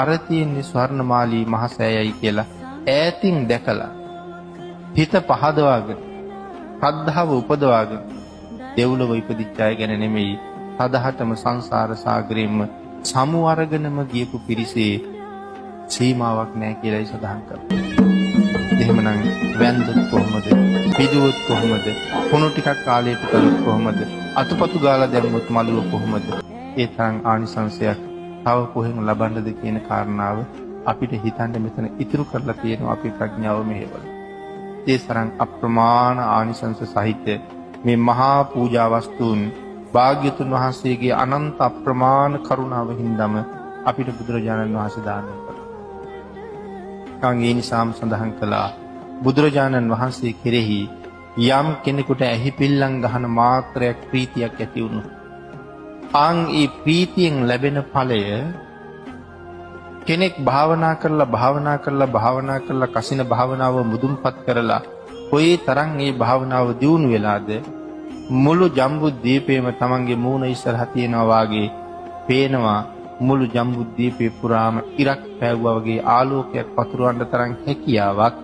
අර තියෙන්නේ ස්වර්ණමාලී මහසෑයයි කියලා ඈතින් දැකලා හිත පහදවාගෙන ශ්‍රද්ධාව උපදවාගෙන දෙව්ලොව ඉපදිච්ච අය ගැන නෙමෙයි සදහටම සංසාර සාගරෙම සමු අරගෙනම ගියපු පිරිසේ සීමාවක් නැහැ කියලායි සඳහන් කරන්නේ. එහෙමනම් වැන්දොත් කොහොමද? පිදුවොත් කොහොමද? කුණු ටිකක් කාලයට කළොත් කොහොමද? අතුපතු ගාලා දැම්මොත් මළුව කොහොමද? ඒ තරම් ආනිසංසයක් තව කොහෙන් ලබන්නද කියන කාරණාව අපිට හිතන්න මෙතන ඉතුරු කරලා තියෙනවා අපේ ප්‍රඥාව මෙහෙවල. ඒ තරම් අප්‍රමාණ ආනිසංස සහිත මේ මහා පූජා වස්තුන් භාග්‍යතුන් වහන්සේගේ අනන්ත අප්‍රමාණ කරුණාව හින්දාම අපිට බුදුරජාණන් වහන්සේ දානය කළා. ඒ නිසාම සඳහන් කළා බුදුරජාණන් වහන්සේ කෙරෙහි යම් කෙනෙකුට ඇහි පිල්ලම් ගහන මාත්‍රයක් ප්‍රීතියක් ඇති වුණොත් ඒ ප්‍රීතියෙන් ලැබෙන ඵලය කෙනෙක් භාවනා කරලා කසින භාවනාව මුදුන්පත් කරලා කොයි තරම් මේ භාවනාව දියුණු වෙලාද මුළු ජම්බුද්වීපයේම තමන්ගේ මූණ ඉස්සරහ තියනවා වාගේ පේනවා. මුළු ජම්බුද්වීපේ පුරාම ඉරක් පැවුවා වගේ ආලෝකයක් පතුරවන්න තරම් හැකියාවක්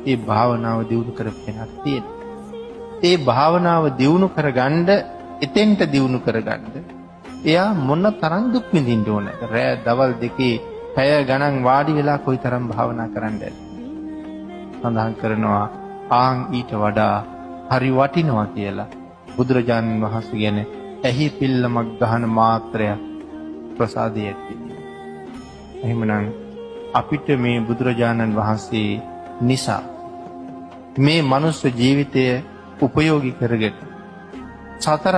ඒ භාවනාව දියුණු කරපෙන්නක් තියෙනවා. ඒ භාවනාව දියුණු කරගන්න එතෙන්ට දියුණු කරගන්න එයා මොන තරම් දුක් විඳින්න ඕනද? රෑ දවල් දෙකේ පැය ගණන් වාඩි වෙලා කොයිතරම් භාවනා කරන්නද? සඳහන් කරනවා ඊට වඩා හරි වටිනවා කියලා බුදුරජාණන් වහන්සේ ගැන ඇහි පිල්ලමක් ගහන මාත්‍රයක් ප්‍රසාදයක් තියෙනවා. එහෙමනම් අපිට මේ බුදුරජාණන් වහන්සේ නිසා මේ මනුස්ස ජීවිතය උපයෝගී කරගෙන සතර